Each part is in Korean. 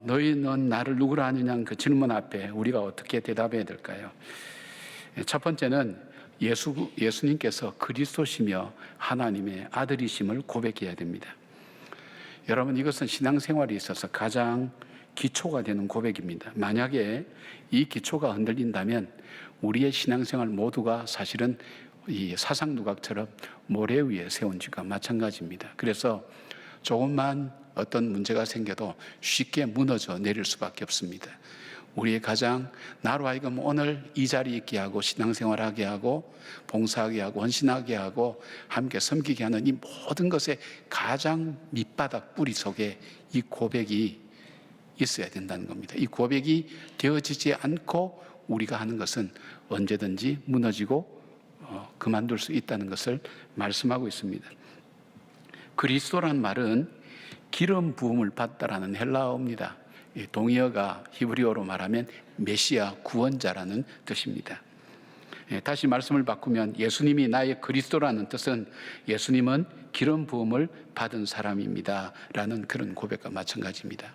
너희는 나를 누구라 하느냐 그 질문 앞에 우리가 어떻게 대답해야 될까요? 첫 번째는 예수님께서 그리스도시며 하나님의 아들이심을 고백해야 됩니다. 여러분, 이것은 신앙생활에 있어서 가장 기초가 되는 고백입니다. 만약에 이 기초가 흔들린다면 우리의 신앙생활 모두가 사실은 이 사상누각처럼 모래 위에 세운 지가 마찬가지입니다. 그래서 조금만 어떤 문제가 생겨도 쉽게 무너져 내릴 수밖에 없습니다. 우리의 가장 나로 하여금 오늘 이 자리에 있게 하고 신앙생활하게 하고 봉사하게 하고 헌신하게 하고 함께 섬기게 하는 이 모든 것의 가장 밑바닥 뿌리 속에 이 고백이 있어야 된다는 겁니다. 이 고백이 되어지지 않고 우리가 하는 것은 언제든지 무너지고 그만둘 수 있다는 것을 말씀하고 있습니다. 그리스도란 말은 기름 부음을 받다라는 헬라어입니다. 동의어가 히브리어로 말하면 메시아 구원자라는 뜻입니다. 다시 말씀을 바꾸면 예수님이 나의 그리스도라는 뜻은 예수님은 기름 부음을 받은 사람입니다 라는 그런 고백과 마찬가지입니다.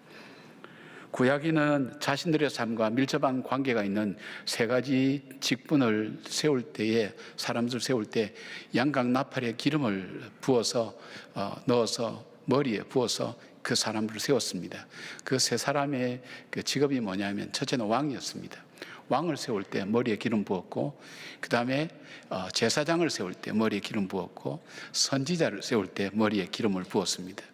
구약에는 자신들의 삶과 밀접한 관계가 있는 세 가지 직분을 세울 때에 사람들 세울 때 양각 나팔에 기름을 부어서 넣어서 머리에 부어서 그 사람을 세웠습니다. 그 세 사람의 그 직업이 뭐냐면 첫째는 왕이었습니다. 왕을 세울 때 머리에 기름 부었고, 그 다음에 제사장을 세울 때 머리에 기름 부었고, 선지자를 세울 때 머리에 기름을 부었습니다.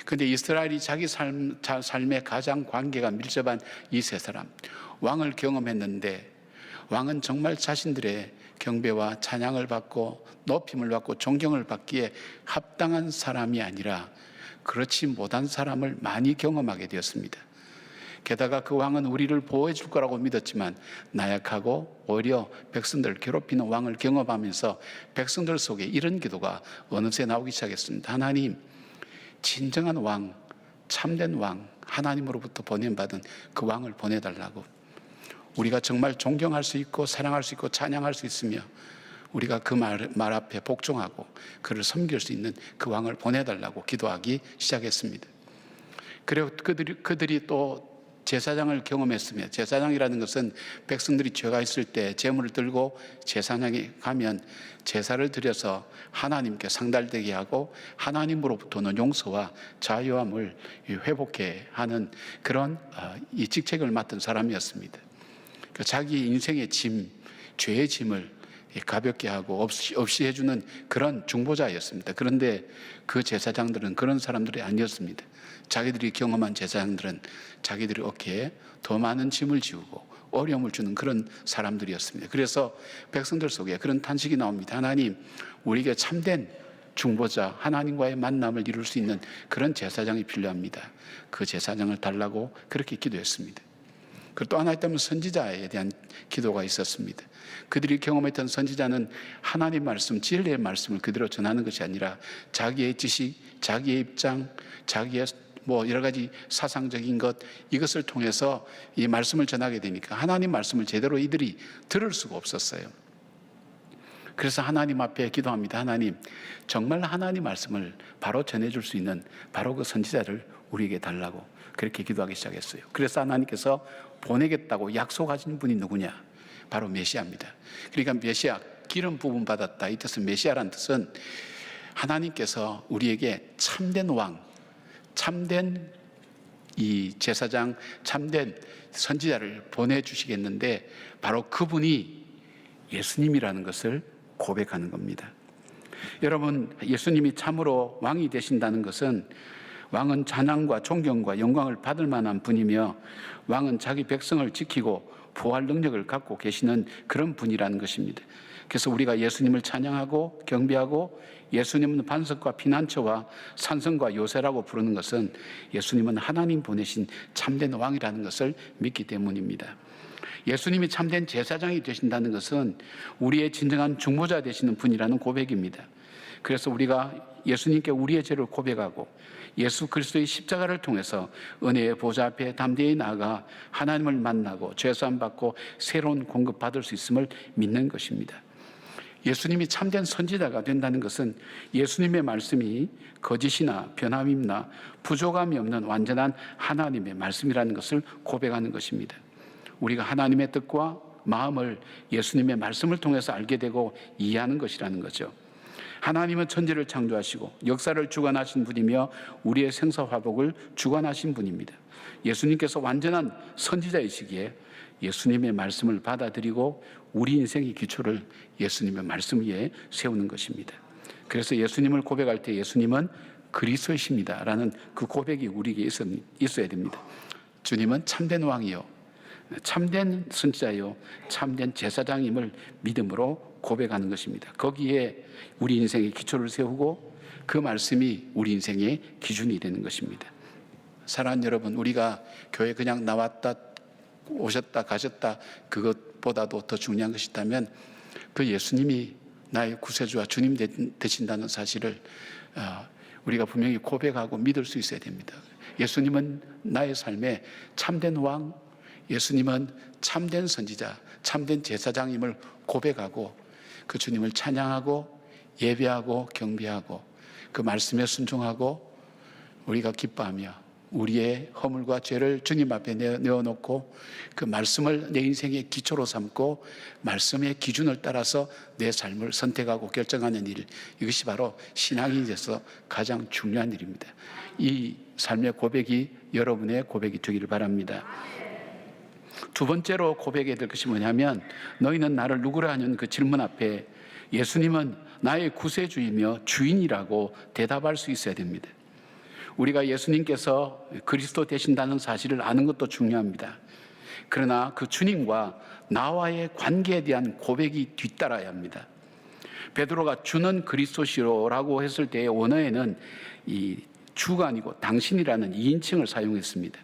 그런데 이스라엘이 자기 삶의 가장 관계가 밀접한 이 세 사람, 왕을 경험했는데 왕은 정말 자신들의 경배와 찬양을 받고 높임을 받고 존경을 받기에 합당한 사람이 아니라 그렇지 못한 사람을 많이 경험하게 되었습니다. 게다가 그 왕은 우리를 보호해 줄 거라고 믿었지만 나약하고 오히려 백성들을 괴롭히는 왕을 경험하면서 백성들 속에 이런 기도가 어느새 나오기 시작했습니다. 하나님, 진정한 왕, 참된 왕, 하나님으로부터 보냄받은 그 왕을 보내달라고, 우리가 정말 존경할 수 있고 사랑할 수 있고 찬양할 수 있으며 우리가 그 말 앞에 복종하고 그를 섬길 수 있는 그 왕을 보내달라고 기도하기 시작했습니다. 그리고 그들이 또 제사장을 경험했으며, 제사장이라는 것은 백성들이 죄가 있을 때 제물을 들고 제사장에 가면 제사를 드려서 하나님께 상달되게 하고 하나님으로부터는 용서와 자유함을 회복해 하는 그런 이 직책을 맡은 사람이었습니다. 자기 인생의 짐, 죄의 짐을 가볍게 하고 없이 해주는 그런 중보자였습니다. 그런데 그 제사장들은 그런 사람들이 아니었습니다. 자기들이 경험한 제사장들은 자기들의 어깨에 더 많은 짐을 지우고 어려움을 주는 그런 사람들이었습니다. 그래서 백성들 속에 그런 탄식이 나옵니다. 하나님, 우리에게 참된 중보자, 하나님과의 만남을 이룰 수 있는 그런 제사장이 필요합니다. 그 제사장을 달라고 그렇게 기도했습니다. 그리고 또 하나 있다면 선지자에 대한 기도가 있었습니다. 그들이 경험했던 선지자는 하나님 말씀, 진리의 말씀을 그대로 전하는 것이 아니라 자기의 지식, 자기의 입장, 자기의 여러 가지 사상적인 것, 이것을 통해서 이 말씀을 전하게 되니까 하나님 말씀을 제대로 이들이 들을 수가 없었어요. 그래서 하나님 앞에 기도합니다. 하나님, 정말 하나님 말씀을 바로 전해줄 수 있는 바로 그 선지자를 우리에게 달라고 그렇게 기도하기 시작했어요. 그래서 하나님께서 보내겠다고 약속하신 분이 누구냐? 바로 메시아입니다. 그러니까 메시아, 기름 부음 받았다, 이 뜻은, 메시아라는 뜻은 하나님께서 우리에게 참된 왕, 참된 이 제사장, 참된 선지자를 보내주시겠는데 바로 그분이 예수님이라는 것을 고백하는 겁니다. 여러분, 예수님이 참으로 왕이 되신다는 것은, 왕은 찬양과 존경과 영광을 받을 만한 분이며 왕은 자기 백성을 지키고 보호할 능력을 갖고 계시는 그런 분이라는 것입니다. 그래서 우리가 예수님을 찬양하고 경배하고 예수님은 반석과 피난처와 산성과 요새라고 부르는 것은 예수님은 하나님 보내신 참된 왕이라는 것을 믿기 때문입니다. 예수님이 참된 제사장이 되신다는 것은 우리의 진정한 중보자 되시는 분이라는 고백입니다. 그래서 우리가 예수님께 우리의 죄를 고백하고 예수 그리스도의 십자가를 통해서 은혜의 보좌 앞에 담대히 나아가 하나님을 만나고 죄사함 받고 새로운 공급 받을 수 있음을 믿는 것입니다. 예수님이 참된 선지자가 된다는 것은 예수님의 말씀이 거짓이나 변함이나 부족함이 없는 완전한 하나님의 말씀이라는 것을 고백하는 것입니다. 우리가 하나님의 뜻과 마음을 예수님의 말씀을 통해서 알게 되고 이해하는 것이라는 거죠. 하나님은 천지를 창조하시고 역사를 주관하신 분이며 우리의 생사화복을 주관하신 분입니다. 예수님께서 완전한 선지자이시기에 예수님의 말씀을 받아들이고 우리 인생의 기초를 예수님의 말씀 위에 세우는 것입니다. 그래서 예수님을 고백할 때 예수님은 그리스도이십니다 라는 그 고백이 우리에게 있어야 됩니다. 주님은 참된 왕이요, 참된 선지자요, 참된 제사장임을 믿음으로 고백하는 것입니다. 거기에 우리 인생의 기초를 세우고 그 말씀이 우리 인생의 기준이 되는 것입니다. 사랑하는 여러분, 우리가 교회 그냥 나왔다 오셨다 가셨다 그것보다도 더 중요한 것이 있다면 그 예수님이 나의 구세주와 주님 되신다는 사실을 우리가 분명히 고백하고 믿을 수 있어야 됩니다. 예수님은 나의 삶에 참된 왕, 예수님은 참된 선지자, 참된 제사장임을 고백하고 그 주님을 찬양하고 예배하고 경배하고 그 말씀에 순종하고 우리가 기뻐하며 우리의 허물과 죄를 주님 앞에 내어놓고 그 말씀을 내 인생의 기초로 삼고 말씀의 기준을 따라서 내 삶을 선택하고 결정하는 일, 이것이 바로 신앙인이 돼서 가장 중요한 일입니다. 이 삶의 고백이 여러분의 고백이 되기를 바랍니다. 두 번째로 고백해야 될 것이 뭐냐면 너희는 나를 누구라 하는 그 질문 앞에 예수님은 나의 구세주이며 주인이라고 대답할 수 있어야 됩니다. 우리가 예수님께서 그리스도 되신다는 사실을 아는 것도 중요합니다. 그러나 그 주님과 나와의 관계에 대한 고백이 뒤따라야 합니다. 베드로가 주는 그리스도시로라고 했을 때의 원어에는 이 주가 아니고 당신이라는 2인칭을 사용했습니다.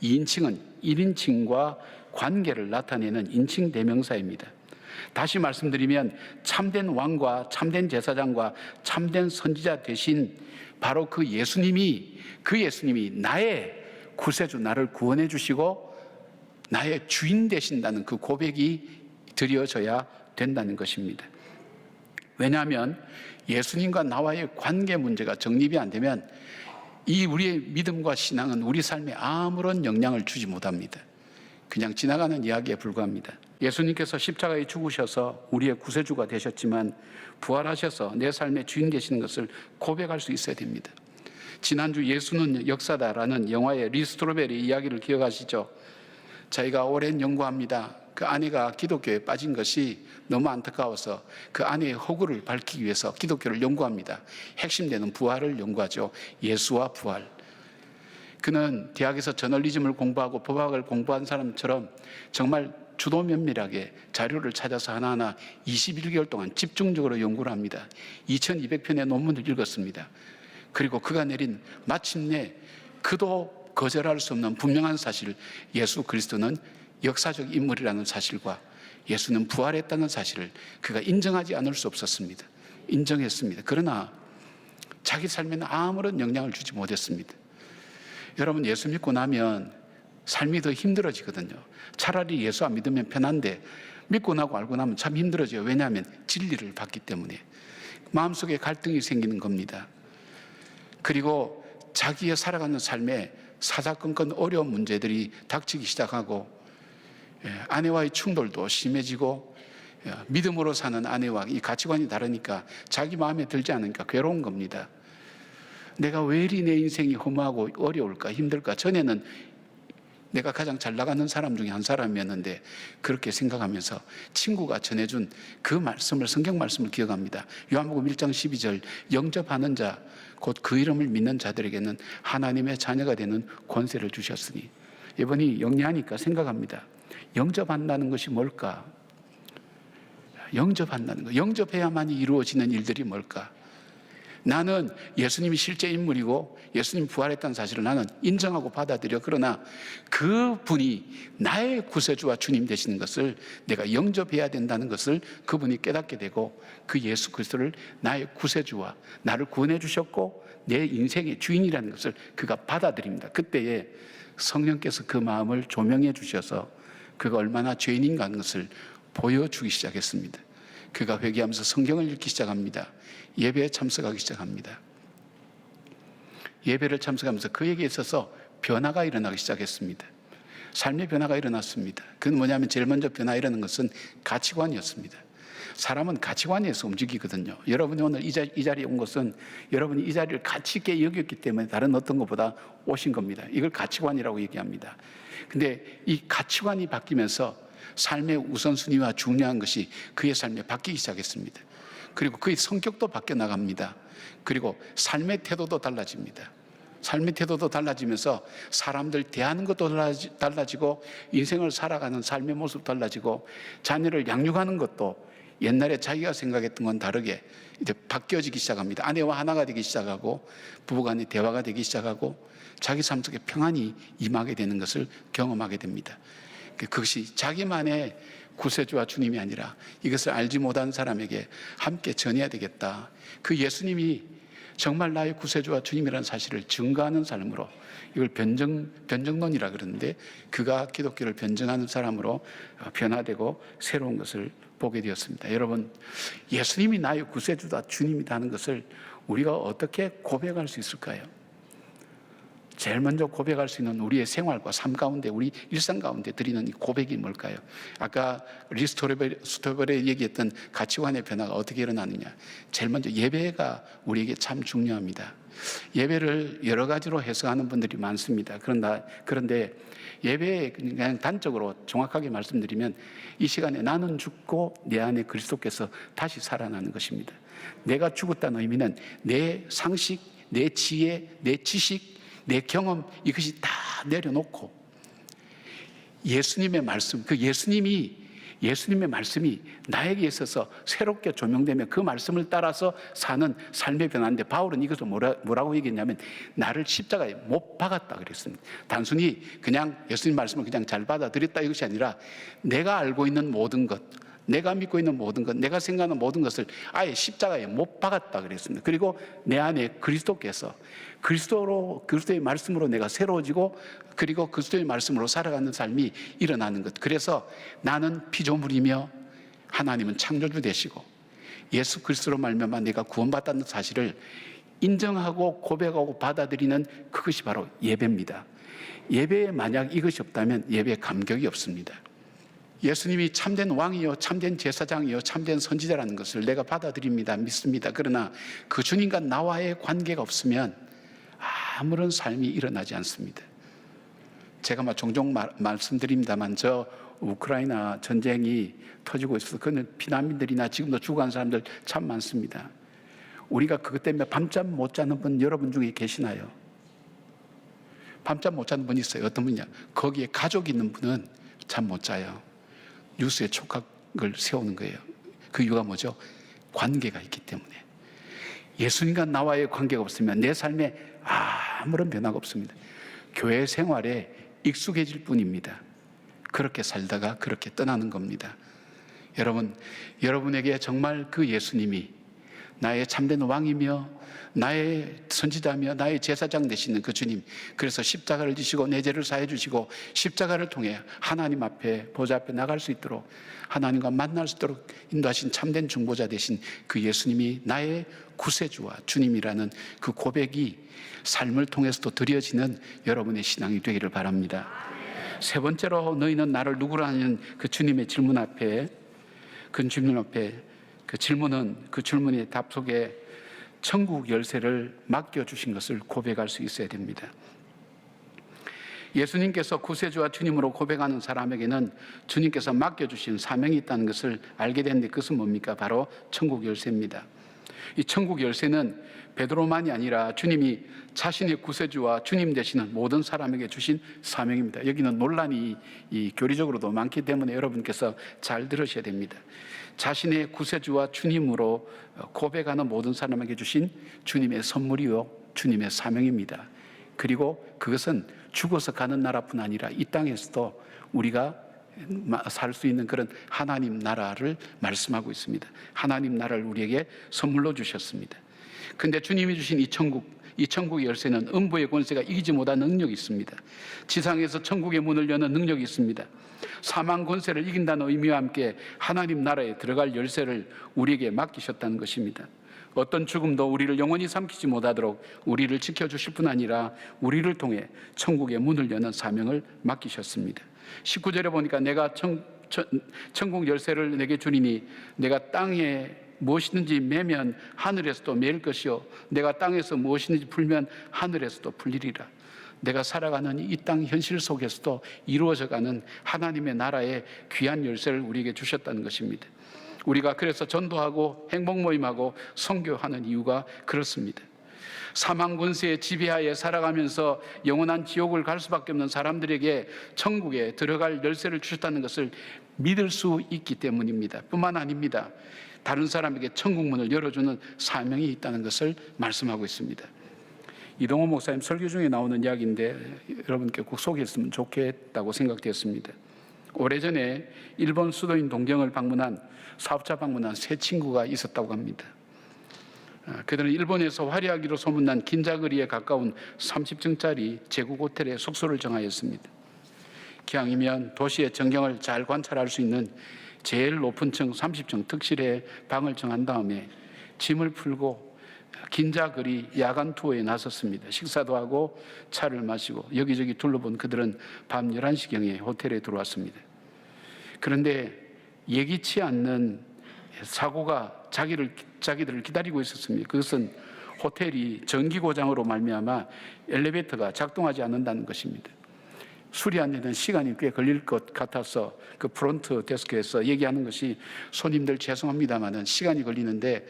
2인칭은 1인칭과 관계를 나타내는 인칭 대명사입니다. 다시 말씀드리면 참된 왕과 참된 제사장과 참된 선지자 되신 바로 그 예수님이 나의 구세주, 나를 구원해 주시고 나의 주인 되신다는 그 고백이 드려져야 된다는 것입니다. 왜냐하면 예수님과 나와의 관계 문제가 정립이 안 되면 이 우리의 믿음과 신앙은 우리 삶에 아무런 영향을 주지 못합니다. 그냥 지나가는 이야기에 불과합니다. 예수님께서 십자가에 죽으셔서 우리의 구세주가 되셨지만 부활하셔서 내 삶의 주인 되시는 것을 고백할 수 있어야 됩니다. 지난주 예수는 역사다라는 영화의 리스트로벨의 이야기를 기억하시죠? 자기가 오랜 연구합니다. 그 아내가 기독교에 빠진 것이 너무 안타까워서 그 아내의 허구를 밝히기 위해서 기독교를 연구합니다. 핵심되는 부활을 연구하죠. 예수와 부활. 그는 대학에서 저널리즘을 공부하고 법학을 공부한 사람처럼 정말 주도 면밀하게 자료를 찾아서 하나하나 21개월 동안 집중적으로 연구를 합니다. 2200편의 논문을 읽었습니다. 그리고 그가 내린 마침내 그도 거절할 수 없는 분명한 사실, 예수 그리스도는 역사적 인물이라는 사실과 예수는 부활했다는 사실을 그가 인정하지 않을 수 없었습니다. 인정했습니다. 그러나 자기 삶에는 아무런 영향을 주지 못했습니다. 여러분, 예수 믿고 나면 삶이 더 힘들어지거든요. 차라리 예수 안 믿으면 편한데 믿고 나고 알고 나면 참 힘들어져요. 왜냐하면 진리를 받기 때문에 마음속에 갈등이 생기는 겁니다. 그리고 자기의 살아가는 삶에 사사건건 어려운 문제들이 닥치기 시작하고 아내와의 충돌도 심해지고 믿음으로 사는 아내와 이 가치관이 다르니까 자기 마음에 들지 않으니까 괴로운 겁니다. 내가 왜 이리 내 인생이 허무하고 어려울까 힘들까. 전에는 내가 가장 잘 나가는 사람 중에 한 사람이었는데 그렇게 생각하면서 친구가 전해준 그 말씀을, 성경 말씀을 기억합니다. 요한복음 1장 12절 영접하는 자 곧 그 이름을 믿는 자들에게는 하나님의 자녀가 되는 권세를 주셨으니. 이번이 영리하니까 생각합니다. 영접한다는 것이 뭘까? 영접한다는 것, 영접해야만이 이루어지는 일들이 뭘까? 나는 예수님이 실제 인물이고 예수님 부활했다는 사실을 나는 인정하고 받아들여. 그러나 그분이 나의 구세주와 주님 되시는 것을 내가 영접해야 된다는 것을 그분이 깨닫게 되고 그 예수 그리스도를 나의 구세주와 나를 구원해 주셨고 내 인생의 주인이라는 것을 그가 받아들입니다. 그때에 성령께서 그 마음을 조명해 주셔서 그가 얼마나 죄인인가 하는 것을 보여주기 시작했습니다. 그가 회개하면서 성경을 읽기 시작합니다. 예배에 참석하기 시작합니다. 예배를 참석하면서 그에게 있어서 변화가 일어나기 시작했습니다. 삶의 변화가 일어났습니다. 그건 뭐냐면 제일 먼저 변화 일어나는 것은 가치관이었습니다. 사람은 가치관에서 움직이거든요. 여러분이 오늘 이 자리에 온 것은 여러분이 이 자리를 가치 있게 여겼기 때문에 다른 어떤 것보다 오신 겁니다. 이걸 가치관이라고 얘기합니다. 근데 이 가치관이 바뀌면서 삶의 우선순위와 중요한 것이 그의 삶에 바뀌기 시작했습니다. 그리고 그의 성격도 바뀌어 나갑니다. 그리고 삶의 태도도 달라집니다. 삶의 태도도 달라지면서 사람들 대하는 것도 달라지고 인생을 살아가는 삶의 모습도 달라지고 자녀를 양육하는 것도 옛날에 자기가 생각했던 건 다르게 이제 바뀌어지기 시작합니다. 아내와 하나가 되기 시작하고 부부간의 대화가 되기 시작하고 자기 삶 속에 평안이 임하게 되는 것을 경험하게 됩니다. 그것이 자기만의 구세주와 주님이 아니라 이것을 알지 못한 사람에게 함께 전해야 되겠다. 그 예수님이 정말 나의 구세주와 주님이라는 사실을 증거하는 삶으로, 이걸 변정론이라 그러는데 그가 기독교를 변증하는 사람으로 변화되고 새로운 것을 보게 되었습니다. 여러분, 예수님이 나의 구세주다 주님이다 하는 것을 우리가 어떻게 고백할 수 있을까요? 제일 먼저 고백할 수 있는 우리의 생활과 삶 가운데, 우리 일상 가운데 드리는 이 고백이 뭘까요? 아까 리스토벨이 얘기했던 가치관의 변화가 어떻게 일어나느냐. 제일 먼저 예배가 우리에게 참 중요합니다. 예배를 여러 가지로 해석하는 분들이 많습니다. 그런데 예배에 그냥 단적으로 정확하게 말씀드리면 이 시간에 나는 죽고 내 안에 그리스도께서 다시 살아나는 것입니다. 내가 죽었다는 의미는 내 상식, 내 지혜, 내 지식, 내 경험, 이것이 다 내려놓고 예수님의 말씀, 그 예수님의 말씀이 나에게 있어서 새롭게 조명되며 그 말씀을 따라서 사는 삶의 변화인데, 바울은 이것을 뭐라고 얘기했냐면 나를 십자가에 못 박았다 그랬습니다. 단순히 그냥 예수님 말씀을 그냥 잘 받아들였다 이것이 아니라 내가 알고 있는 모든 것, 내가 믿고 있는 모든 것, 내가 생각하는 모든 것을 아예 십자가에 못 박았다 그랬습니다. 그리고 내 안에 그리스도께서 그리스도의 말씀으로 내가 새로워지고 그리고 그리스도의 말씀으로 살아가는 삶이 일어나는 것. 그래서 나는 피조물이며 하나님은 창조주 되시고 예수 그리스도로 말미암아 내가 구원받았다는 사실을 인정하고 고백하고 받아들이는 그것이 바로 예배입니다. 예배에 만약 이것이 없다면 예배에 감격이 없습니다. 예수님이 참된 왕이요, 참된 제사장이요, 참된 선지자라는 것을 내가 받아들입니다. 믿습니다. 그러나 그 주님과 나와의 관계가 없으면 아무런 삶이 일어나지 않습니다. 제가 종종 말씀드립니다만 저 우크라이나 전쟁이 터지고 있어서 그는 피난민들이나 지금도 죽어간 사람들 참 많습니다. 우리가 그것 때문에 밤잠 못 자는 분 여러분 중에 계시나요? 밤잠 못 자는 분 있어요. 어떤 분이냐? 거기에 가족이 있는 분은 잠 못 자요. 뉴스에 촉각을 세우는 거예요. 그 이유가 뭐죠? 관계가 있기 때문에. 예수님과 나와의 관계가 없으면 내 삶에 아무런 변화가 없습니다. 교회 생활에 익숙해질 뿐입니다. 그렇게 살다가 그렇게 떠나는 겁니다. 여러분에게 정말 그 예수님이 나의 참된 왕이며 나의 선지자며 나의 제사장 되시는 그 주님, 그래서 십자가를 지시고 내 죄를 사해 주시고 십자가를 통해 하나님 앞에 보좌 앞에 나갈 수 있도록 하나님과 만날 수 있도록 인도하신 참된 중보자 되신 그 예수님이 나의 구세주와 주님이라는 그 고백이 삶을 통해서도 드려지는 여러분의 신앙이 되기를 바랍니다. 세 번째로, 너희는 나를 누구라 하는 그 주님의 질문 앞에, 그 질문의 답 속에 천국 열쇠를 맡겨주신 것을 고백할 수 있어야 됩니다. 예수님께서 구세주와 주님으로 고백하는 사람에게는 주님께서 맡겨주신 사명이 있다는 것을 알게 되는데 그것은 뭡니까? 바로 천국 열쇠입니다. 이 천국 열쇠는 베드로만이 아니라 주님이 자신의 구세주와 주님 되시는 모든 사람에게 주신 사명입니다. 여기는 논란이 교리적으로도 많기 때문에 여러분께서 잘 들으셔야 됩니다. 자신의 구세주와 주님으로 고백하는 모든 사람에게 주신 주님의 선물이요, 주님의 사명입니다. 그리고 그것은 죽어서 가는 나라뿐 아니라 이 땅에서도 우리가 살 수 있는 그런 하나님 나라를 말씀하고 있습니다. 하나님 나라를 우리에게 선물로 주셨습니다. 근데 주님이 주신 이 천국, 이 천국의 열쇠는 음부의 권세가 이기지 못한 능력이 있습니다. 지상에서 천국의 문을 여는 능력이 있습니다. 사망 권세를 이긴다는 의미와 함께 하나님 나라에 들어갈 열쇠를 우리에게 맡기셨다는 것입니다. 어떤 죽음도 우리를 영원히 삼키지 못하도록 우리를 지켜주실 뿐 아니라 우리를 통해 천국의 문을 여는 사명을 맡기셨습니다. 19절에 보니까 내가 천국 열쇠를 내게 주리니 내가 땅에 무엇이든지 매면 하늘에서도 매일 것이요 내가 땅에서 무엇이든지 풀면 하늘에서도 풀리리라. 내가 살아가는 이 땅 현실 속에서도 이루어져가는 하나님의 나라의 귀한 열쇠를 우리에게 주셨다는 것입니다. 우리가 그래서 전도하고 행복 모임하고 선교하는 이유가 그렇습니다. 사망 권세의 지배하에 살아가면서 영원한 지옥을 갈 수밖에 없는 사람들에게 천국에 들어갈 열쇠를 주셨다는 것을 믿을 수 있기 때문입니다. 뿐만 아닙니다. 다른 사람에게 천국 문을 열어주는 사명이 있다는 것을 말씀하고 있습니다. 이동호 목사님 설교 중에 나오는 이야기인데 여러분께 꼭 소개했으면 좋겠다고 생각되었습니다. 오래전에 일본 수도인 동경을 사업자 방문한 세 친구가 있었다고 합니다. 그들은 일본에서 화려하기로 소문난 긴자거리에 가까운 30층짜리 제국 호텔에 숙소를 정하였습니다. 기왕이면 도시의 전경을 잘 관찰할 수 있는 제일 높은 층 30층 특실에 방을 정한 다음에 짐을 풀고 긴자거리 야간 투어에 나섰습니다. 식사도 하고 차를 마시고 여기저기 둘러본 그들은 밤 11시경에 호텔에 들어왔습니다. 그런데 예기치 않는 사고가 자기들을 기다리고 있었습니다. 그것은 호텔이 전기 고장으로 말미암아 엘리베이터가 작동하지 않는다는 것입니다. 수리하는 시간이 꽤 걸릴 것 같아서 그 프론트 데스크에서 얘기하는 것이 손님들 죄송합니다마는 시간이 걸리는데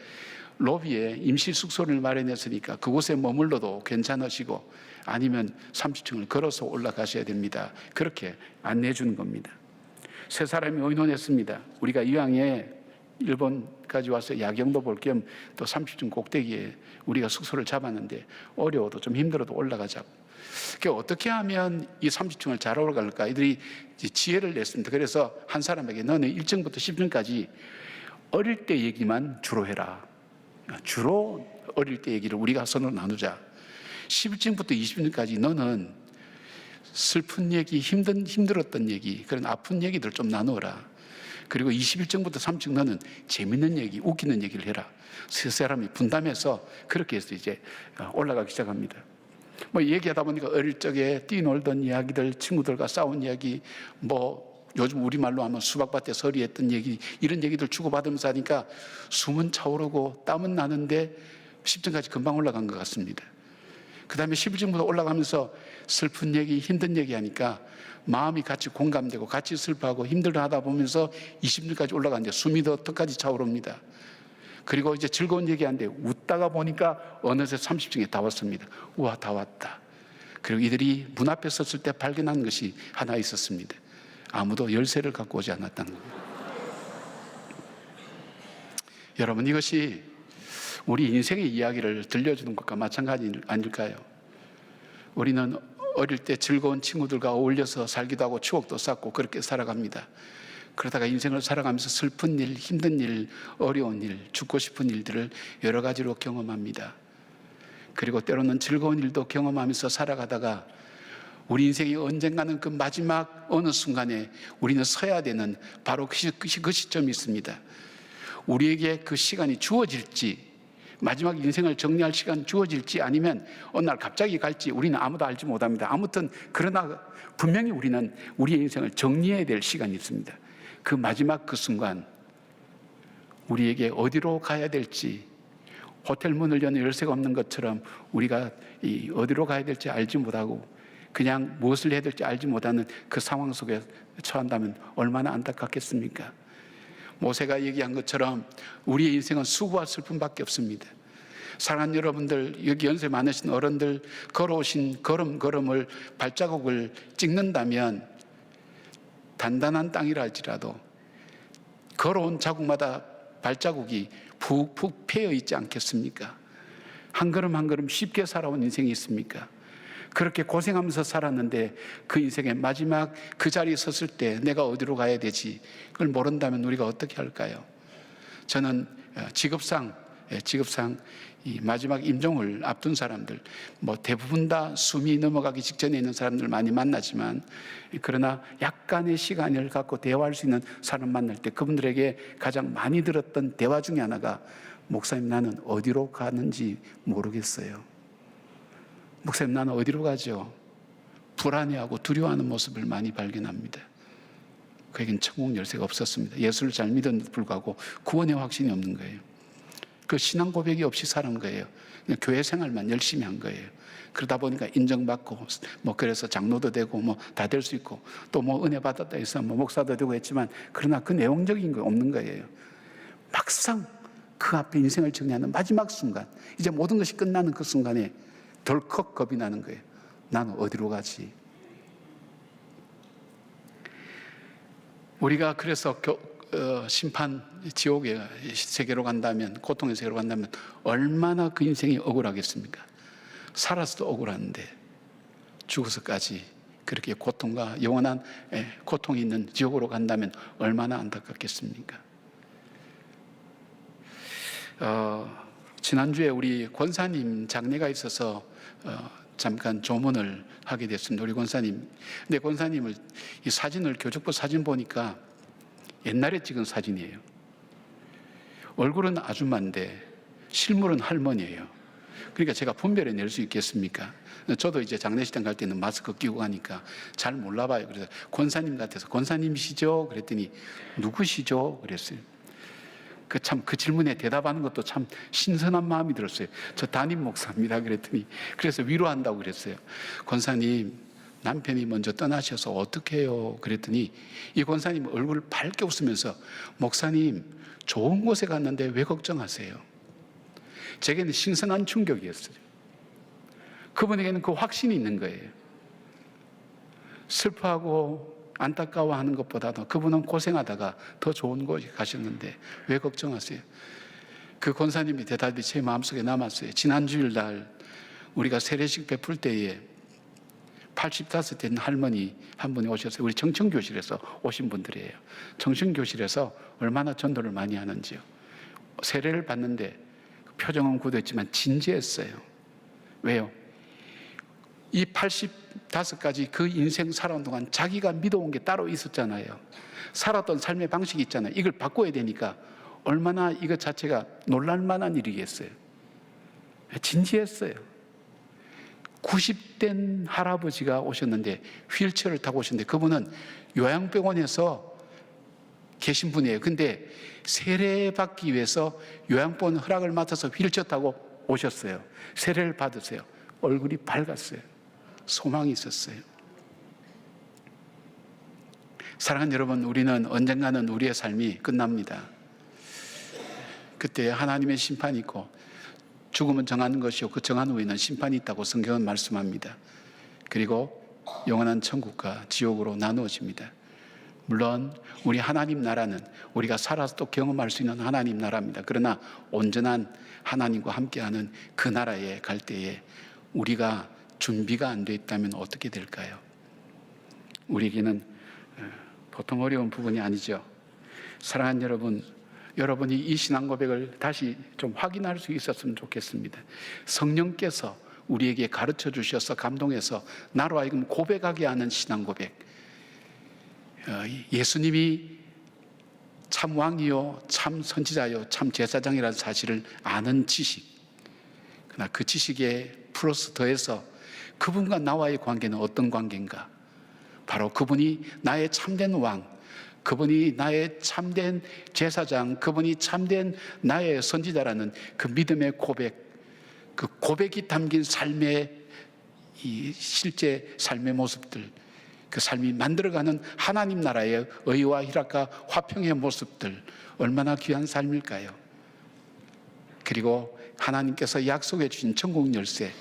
로비에 임시 숙소를 마련했으니까 그곳에 머물러도 괜찮으시고 아니면 30층을 걸어서 올라가셔야 됩니다. 그렇게 안내해 주는 겁니다. 세 사람이 의논했습니다. 우리가 이왕에 일본까지 와서 야경도 볼 겸 또 30층 꼭대기에 우리가 숙소를 잡았는데 어려워도 좀 힘들어도 올라가자고. 그러니까 어떻게 하면 이 30층을 잘 올라갈까? 이들이 지혜를 냈습니다. 그래서 한 사람에게 너는 1층부터 10층까지 어릴 때 얘기만 주로 해라. 주로 어릴 때 얘기를 우리가 선으로 나누자. 11층부터 20층까지 너는 슬픈 얘기, 힘들었던 얘기, 그런 아픈 얘기들 좀 나누어라. 그리고 21층부터 3층 너는 재밌는 얘기, 웃기는 얘기를 해라. 세 사람이 분담해서 그렇게 해서 이제 올라가기 시작합니다. 뭐 얘기하다 보니까 어릴 적에 뛰놀던 이야기들, 친구들과 싸운 이야기, 뭐 요즘 우리말로 하면 수박밭에 서리했던 얘기, 이런 얘기들 주고받으면서 하니까 숨은 차오르고 땀은 나는데 10층까지 금방 올라간 것 같습니다. 그 다음에 11층부터 올라가면서 슬픈 얘기, 힘든 얘기 하니까 마음이 같이 공감되고 같이 슬퍼하고 힘들어 하다 보면서 20층까지 올라가는데 숨이 더 턱까지 차오릅니다. 그리고 이제 즐거운 얘기하는데 웃다가 보니까 어느새 30층에 다 왔습니다. 우와, 다 왔다. 그리고 이들이 문 앞에 섰을 때 발견한 것이 하나 있었습니다. 아무도 열쇠를 갖고 오지 않았다는 겁니다. 여러분, 이것이 우리 인생의 이야기를 들려주는 것과 마찬가지 아닐까요? 우리는 어릴 때 즐거운 친구들과 어울려서 살기도 하고 추억도 쌓고 그렇게 살아갑니다. 그러다가 인생을 살아가면서 슬픈 일, 힘든 일, 어려운 일, 죽고 싶은 일들을 여러 가지로 경험합니다. 그리고 때로는 즐거운 일도 경험하면서 살아가다가 우리 인생이 언젠가는 그 마지막 어느 순간에 우리는 서야 되는 바로 그 시점이 있습니다. 우리에게 그 시간이 주어질지, 마지막 인생을 정리할 시간 주어질지 아니면 어느 날 갑자기 갈지 우리는 아무도 알지 못합니다. 아무튼 그러나 분명히 우리는 우리의 인생을 정리해야 될 시간이 있습니다. 그 마지막 그 순간 우리에게 어디로 가야 될지, 호텔 문을 여는 열쇠가 없는 것처럼 우리가 어디로 가야 될지 알지 못하고 그냥 무엇을 해야 될지 알지 못하는 그 상황 속에 처한다면 얼마나 안타깝겠습니까? 모세가 얘기한 것처럼 우리의 인생은 수고와 슬픔밖에 없습니다. 사랑하는 여러분들, 여기 연세 많으신 어른들, 걸어오신 걸음을 발자국을 찍는다면 단단한 땅이라 할지라도 걸어온 자국마다 발자국이 푹푹 패여 있지 않겠습니까? 한 걸음 한 걸음 쉽게 살아온 인생이 있습니까? 그렇게 고생하면서 살았는데 그 인생의 마지막 그 자리에 섰을 때 내가 어디로 가야 되지? 그걸 모른다면 우리가 어떻게 할까요? 저는 직업상 직업상 이 마지막 임종을 앞둔 사람들, 대부분 다 숨이 넘어가기 직전에 있는 사람들 많이 만나지만, 그러나 약간의 시간을 갖고 대화할 수 있는 사람 만날 때 그분들에게 가장 많이 들었던 대화 중에 하나가, 목사님 나는 어디로 가는지 모르겠어요. 목사님 나는 어디로 가죠? 불안해하고 두려워하는 모습을 많이 발견합니다. 그에겐 천국 열쇠가 없었습니다. 예수를 잘 믿었는데도 불구하고 구원의 확신이 없는 거예요. 그 신앙 고백이 없이 살은 거예요. 그냥 교회 생활만 열심히 한 거예요. 그러다 보니까 인정받고 그래서 장로도 되고 다 될 수 있고 또 은혜 받았다 해서 목사도 되고 했지만, 그러나 그 내용적인 거 없는 거예요. 막상 그 앞에 인생을 정리하는 마지막 순간, 이제 모든 것이 끝나는 그 순간에 덜컥 겁이 나는 거예요. 나는 어디로 가지? 우리가 그래서 심판, 지옥의 세계로 간다면, 고통의 세계로 간다면 얼마나 그 인생이 억울하겠습니까? 살아서도 억울한데 죽어서까지 그렇게 고통과 영원한 고통이 있는 지옥으로 간다면 얼마나 안타깝겠습니까? 지난주에 우리 권사님 장례가 있어서 잠깐 조문을 하게 됐습니다. 우리 권사님. 근데 권사님을 이 사진을, 교적부 사진 보니까 옛날에 찍은 사진이에요. 얼굴은 아줌마인데 실물은 할머니예요. 그러니까 제가 분별해 낼 수 있겠습니까? 저도 이제 장례식장 갈 때는 마스크 끼고 가니까 잘 몰라봐요. 그래서 권사님 같아서 권사님이시죠? 그랬더니 누구시죠? 그랬어요. 그 질문에 대답하는 것도 참 신선한 마음이 들었어요. 저 담임 목사입니다. 그랬더니, 그래서 위로한다고 그랬어요. 권사님, 남편이 먼저 떠나셔서 어떡해요? 그랬더니 이 권사님 얼굴을 밝게 웃으면서, 목사님, 좋은 곳에 갔는데 왜 걱정하세요? 제게는 신선한 충격이었어요. 그분에게는 그 확신이 있는 거예요. 슬퍼하고 안타까워하는 것보다도 그분은 고생하다가 더 좋은 곳에 가셨는데 왜 걱정하세요? 그 권사님의 대답이 제 마음속에 남았어요. 지난 주일 날 우리가 세례식 베풀 때에 85 된 할머니 한 분이 오셨어요. 우리 청춘교실에서 오신 분들이에요. 청춘교실에서 얼마나 전도를 많이 하는지요. 세례를 받는데 표정은 굳었지만 진지했어요. 왜요? 이 85까지 그 인생 살아온 동안 자기가 믿어온 게 따로 있었잖아요. 살았던 삶의 방식이 있잖아요. 이걸 바꿔야 되니까 얼마나 이것 자체가 놀랄만한 일이겠어요. 진지했어요. 90된 할아버지가 오셨는데, 휠체어를 타고 오셨는데, 그분은 요양병원에서 계신 분이에요. 근데 세례 받기 위해서 요양병원 허락을 맡아서 휠체어 타고 오셨어요. 세례를 받으세요. 얼굴이 밝았어요. 소망이 있었어요. 사랑하는 여러분, 우리는 언젠가는 우리의 삶이 끝납니다. 그때 하나님의 심판이 있고, 죽음은 정하는 것이요 그 정한 후에는 심판이 있다고 성경은 말씀합니다. 그리고 영원한 천국과 지옥으로 나누어집니다. 물론 우리 하나님 나라는 우리가 살아서 또 경험할 수 있는 하나님 나라입니다. 그러나 온전한 하나님과 함께하는 그 나라에 갈 때에 우리가 준비가 안 돼 있다면 어떻게 될까요? 우리에게는 보통 어려운 부분이 아니죠. 사랑하는 여러분, 여러분이 이 신앙 고백을 다시 좀 확인할 수 있었으면 좋겠습니다. 성령께서 우리에게 가르쳐 주셔서 감동해서 나로 하여금 고백하게 하는 신앙 고백. 예수님이 참 왕이요, 참 선지자요, 참 제사장이라는 사실을 아는 지식. 그러나 그 지식에 플러스 더해서 그분과 나와의 관계는 어떤 관계인가? 바로 그분이 나의 참된 왕, 그분이 나의 참된 제사장, 그분이 참된 나의 선지자라는 그 믿음의 고백, 그 고백이 담긴 삶의 이 실제 삶의 모습들, 그 삶이 만들어가는 하나님 나라의 의와 희락과 화평의 모습들, 얼마나 귀한 삶일까요? 그리고 하나님께서 약속해 주신 천국 열쇠,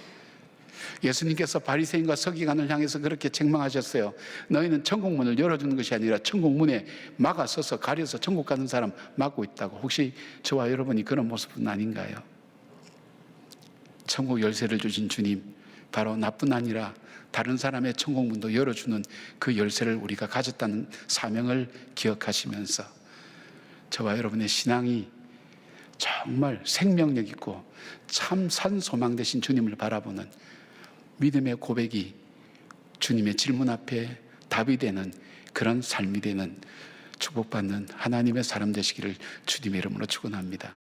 예수님께서 바리새인과 서기관을 향해서 그렇게 책망하셨어요. 너희는 천국 문을 열어주는 것이 아니라 천국 문에 막아서서 가려서 천국 가는 사람 막고 있다고. 혹시 저와 여러분이 그런 모습은 아닌가요? 천국 열쇠를 주신 주님, 바로 나뿐 아니라 다른 사람의 천국 문도 열어주는 그 열쇠를 우리가 가졌다는 사명을 기억하시면서 저와 여러분의 신앙이 정말 생명력 있고 참 산소망 되신 주님을 바라보는 믿음의 고백이 주님의 질문 앞에 답이 되는 그런 삶이 되는 축복받는 하나님의 사람 되시기를 주님의 이름으로 축원합니다.